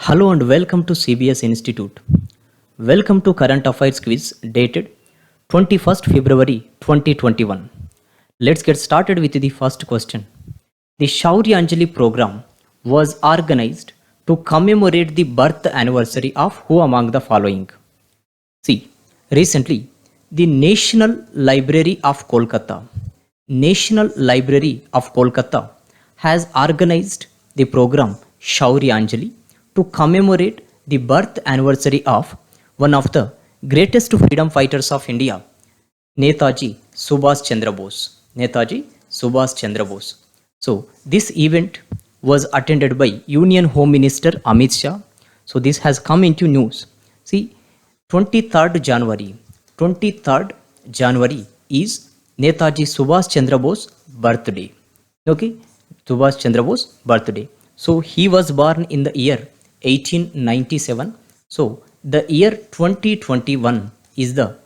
Hello and welcome to CBS Institute. Welcome to Current Affairs Quiz dated 21st February 2021. Let's get started with the first question. The Shaurya Anjali program was organized to commemorate the birth anniversary of who among the following? See, recently the National Library of Kolkata has organized the program Shaurya Anjali to commemorate the birth anniversary of one of the greatest freedom fighters of India, Netaji Subhash Chandra Bose. Netaji Subhash Chandra Bose. So this event was attended by Union Home Minister Amit Shah. So this has come into news. See, 23rd January is Netaji Subhash Chandra Bose birthday. Okay, Subhash Chandra Bose birthday. So he was born in the year 1897. So the year 2021 is the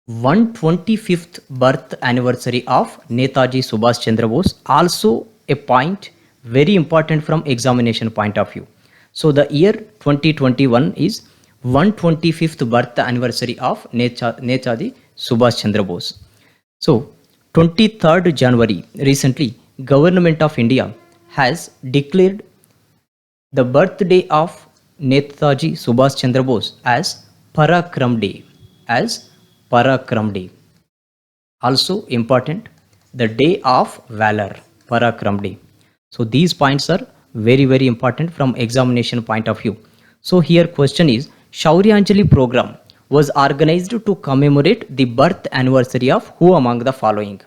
125th birth anniversary of Netaji Subhash Chandra Bose. Also a point very important from examination point of view. So the year 2021 is 125th birth anniversary of Netaji Subhash Chandra Bose. So 23rd January recently Government of India has declared the birthday of Netaji Subhash Chandra Bose as Parakram Day. Also important, the Day of Valor, Parakram Day. So these points are very important from examination point of view. So here question is, Shaurya Anjali program was organized to commemorate the birth anniversary of who among the following?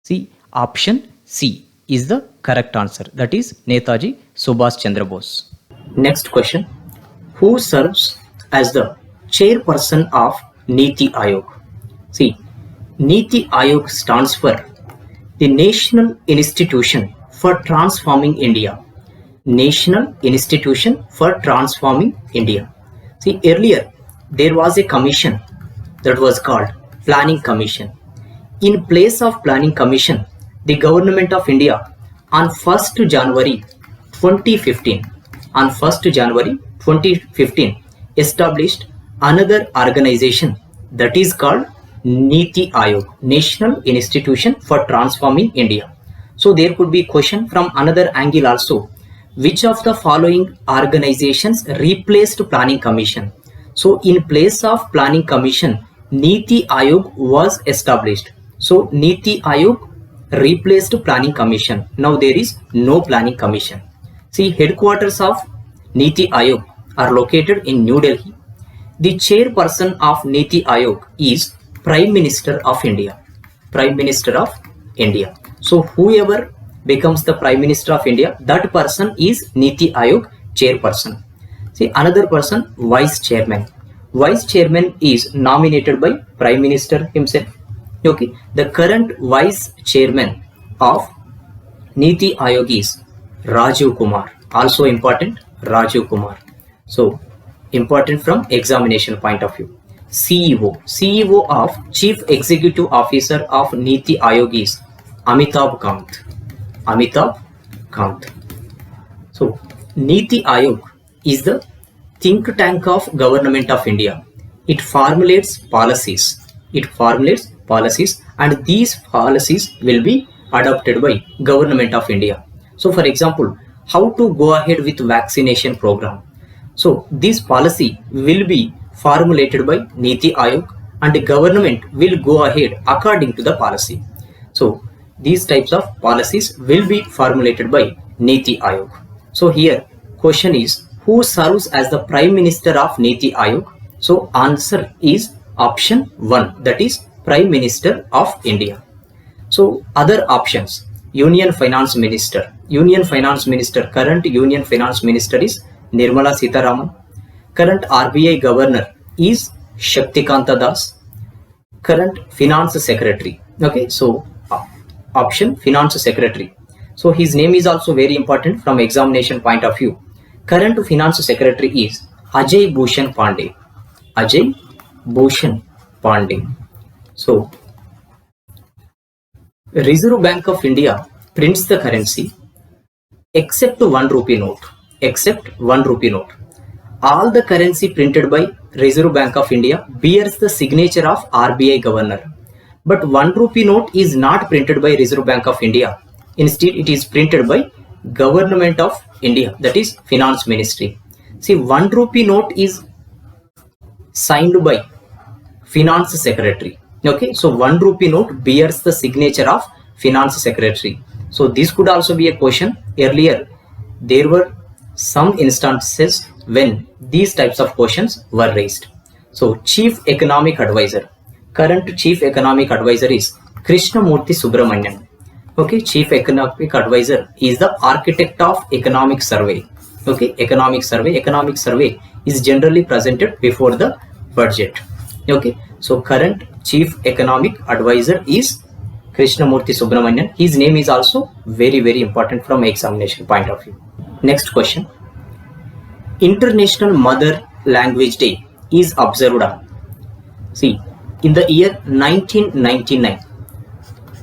See, option C is the correct answer. That is Netaji Subhash Chandra Bose. Next question. Who serves as the chairperson of Niti Aayog? See, Niti Aayog stands for the National Institution for Transforming India. National Institution for Transforming India. See, earlier there was a commission that was called Planning Commission. In place of Planning Commission, the Government of India on 1st January 2015 established another organization that is called Niti Aayog, National Institution for Transforming India. So there could be question from another angle also. Which of the following organizations replaced Planning Commission? So in place of Planning Commission, Niti Aayog was established. So Niti Aayog replaced Planning Commission. Now there is no Planning Commission. See, headquarters of Niti Aayog are located in New Delhi. The chairperson of Niti Aayog is Prime Minister of India. So whoever becomes the Prime Minister of India, that person is Niti Aayog chairperson. See, another person, Vice Chairman. Vice Chairman is nominated by Prime Minister himself. Okay, the current Vice Chairman of Niti Aayog is Rajiv Kumar. Also important, Rajiv Kumar. So important from examination point of view. CEO of Chief Executive Officer of Niti Aayog is Amitabh Kant. So Niti Aayog is the think tank of Government of India. It formulates policies and these policies will be adopted by Government of India. So for example, how to go ahead with vaccination program. So this policy will be formulated by Niti Aayog and the government will go ahead according to the policy. So these types of policies will be formulated by Niti Aayog. So here question is, who serves as the Prime Minister of Niti Aayog? So answer is option 1, that is Prime Minister of India. So other options, Union Finance Minister. Current Union Finance Minister is Nirmala Sitharaman. Current RBI Governor is Shaktikanta Das. Current Finance Secretary. Okay, so option Finance Secretary. So his name is also very important from examination point of view. Current Finance Secretary is Ajay Bhushan Pandey. So Reserve Bank of India prints the currency except 1 rupee note. all the currency printed by Reserve Bank of India bears the signature of RBI governor. But 1 rupee note is not printed by Reserve Bank of India. Instead, it is printed by Government of India, that is Finance Ministry. See, 1 rupee note is signed by Finance Secretary. Okay, so 1 rupee note bears the signature of Finance Secretary. So this could also be a question. Earlier, there were some instances when these types of questions were raised. So Chief Economic Advisor. Current Chief Economic Advisor is Krishnamurthy Subramanian. Okay, Chief Economic Advisor is the architect of Economic Survey. Okay, Economic Survey. Economic Survey is generally presented before the budget. Okay, so current Chief Economic Advisor is Krishnamurthy Subramanian. His name is also very, very important from examination point of view. Next question. International Mother Language Day is observed on. See, in the year 1999,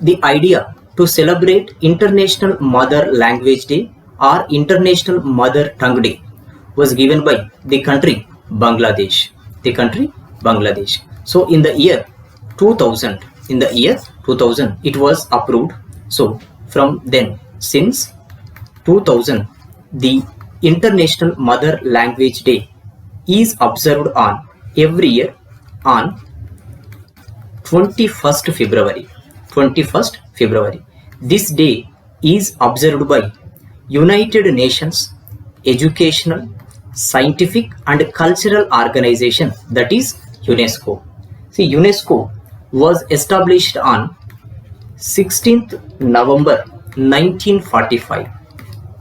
the idea to celebrate International Mother Language Day or International Mother Tongue Day was given by the country Bangladesh. The country Bangladesh. So in the year 2000, it was approved. So from then, since 2000, the International Mother Language Day is observed on every year on 21st February. 21st February. This day is observed by United Nations Educational, Scientific and Cultural Organization, that is UNESCO. See, UNESCO was established on 16th November 1945.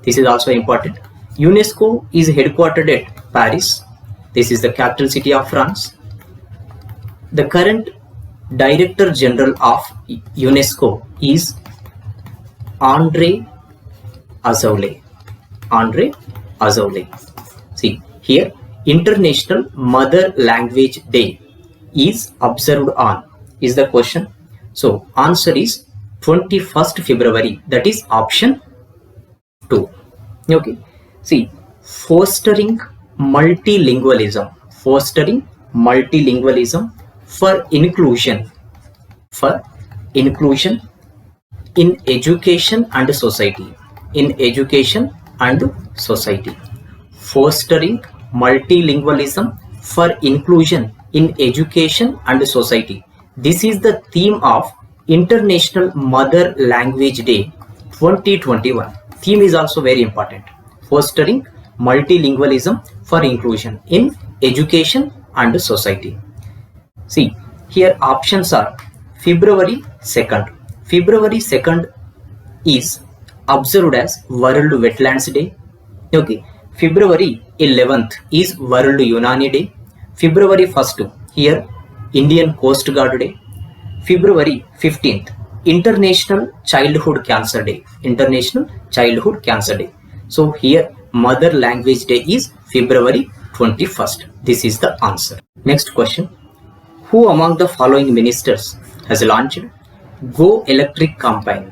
This is also important. UNESCO is headquartered at Paris. This is the capital city of France. The current Director General of UNESCO is André Azoulay. André Azoulay. See, here International Mother Language Day is observed on is the question. So answer is 21st February, that is option 2. Okay, see, fostering multilingualism for inclusion in education and society, fostering multilingualism for inclusion in education and society. This is the theme of International Mother Language Day 2021. Theme is also very important. Fostering multilingualism for inclusion in education and society. See, here options are February 2nd. February 2nd is observed as World Wetlands Day. Okay. February 11th is World Unani Day. February 1st, here Indian Coast Guard Day. February 15th, International Childhood Cancer Day. International Childhood Cancer Day. So here Mother Language Day is February 21st. This is the answer. Next question. Who among the following ministers has launched Go Electric campaign?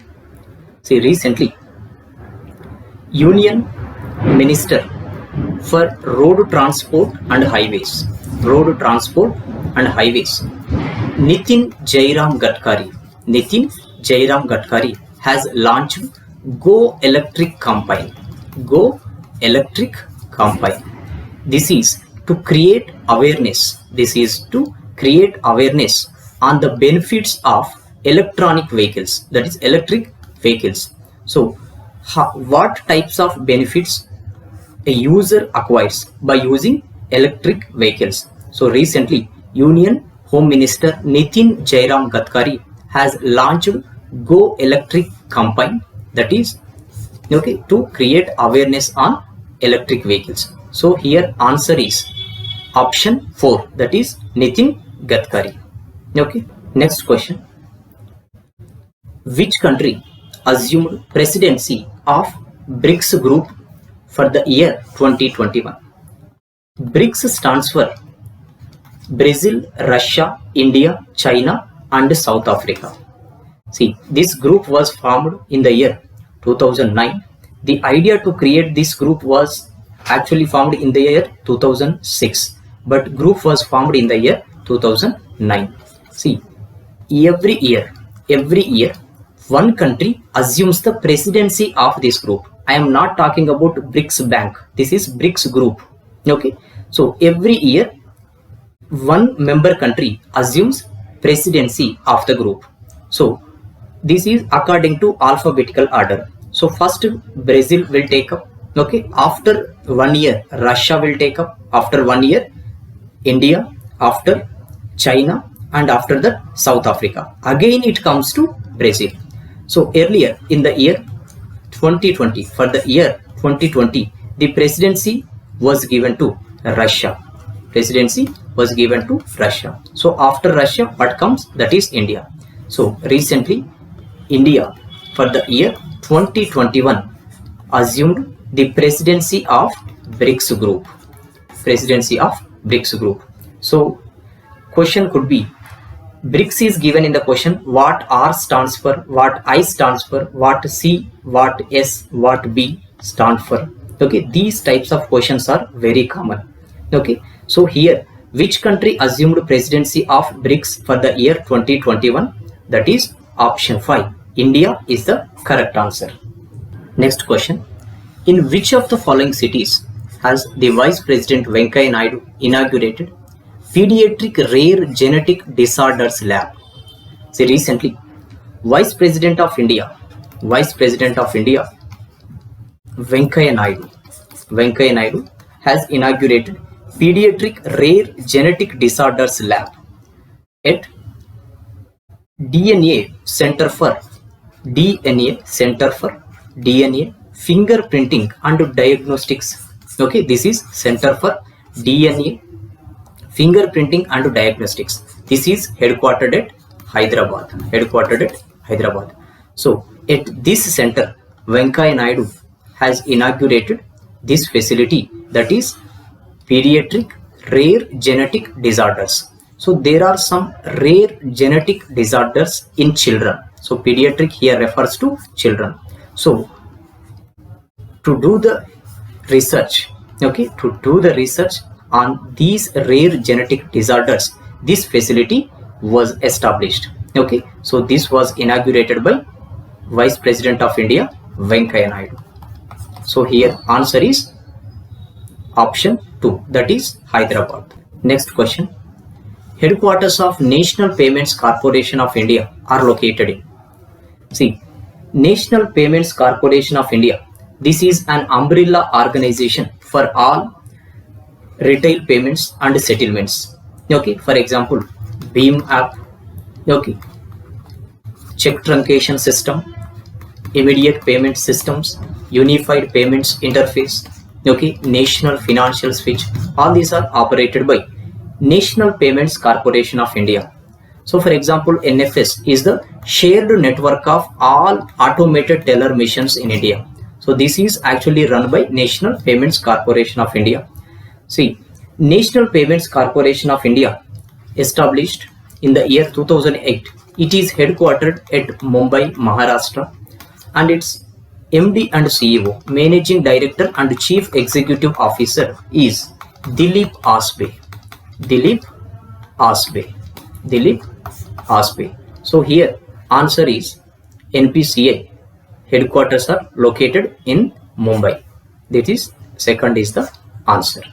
See, recently Union Minister for Road Transport and Highways, Nitin Jairam Gadkari has launched Go Electric campaign. Go Electric campaign. This is to create awareness. On the benefits of electronic vehicles, that is electric vehicles. So what types of benefits a user acquires by using electric vehicles? So recently Union Home Minister Nitin Jairam Gadkari has launched Go Electric campaign, that is to create awareness on electric vehicles. So here answer is option 4, that is Nitin Gadkari. Okay, next question. Which country assumed presidency of BRICS group for the year 2021? BRICS stands for Brazil, Russia, India, China and South Africa. See, this group was formed in the year 2009. The idea to create this group was actually formed in the year 2006, but group was formed in the year 2009. See, every year, one country assumes the presidency of this group. I am not talking about BRICS Bank. This is BRICS group. Okay. So every year, one member country assumes presidency of the group. So this is according to alphabetical order. So first Brazil will take up. Okay. After 1 year, Russia will take up. After 1 year, India. After China. And after that, South Africa. Again, it comes to Brazil. So earlier in the year 2020, for the year 2020, the presidency was given to Russia. Presidency was given to Russia. So after Russia, what comes? That is India. So recently, India for the year 2021 assumed the presidency of BRICS group. Presidency of BRICS group. So question could be, BRICS is given in the question, what R stands for, what I stands for, what C, what S, what B stand for. Okay, these types of questions are very common. Okay, so here, which country assumed presidency of BRICS for the year 2021? That is option 5. India is the correct answer. Next question. In which of the following cities has the Vice President Venkaiah Naidu inaugurated Pediatric Rare Genetic Disorders Lab? See, recently, Vice President of India, Venkaiah Naidu has inaugurated Pediatric Rare Genetic Disorders Lab at DNA Center for DNA Fingerprinting and Diagnostics. Okay, this is Center for DNA Fingerprinting and Diagnostics. This is headquartered at Hyderabad. So at this center, Venkaiah Naidu has inaugurated this facility, that is Pediatric Rare Genetic Disorders. So there are some rare genetic disorders in children. So pediatric here refers to children. So to do the research, on these rare genetic disorders, this facility was established. Okay, so this was inaugurated by Vice President of India, Venkaiah Naidu. So here answer is option 2, that is Hyderabad. Next question. Headquarters of National Payments Corporation of India are located in. See, National Payments Corporation of India, this is an umbrella organization for all retail payments and settlements. Okay, for example, Beam app, okay, check truncation system, immediate payment systems, unified payments interface, okay, national financial switch, all these are operated by National Payments Corporation of India. So for example, NFS is the shared network of all automated teller machines in India. So this is actually run by National Payments Corporation of India. See, National Payments Corporation of India established in the year 2008. It is headquartered at Mumbai, Maharashtra, and its MD and CEO, Managing Director and Chief Executive Officer is Dilip Asbe. So here answer is NPCI. Headquarters are located in Mumbai. That is second is the answer.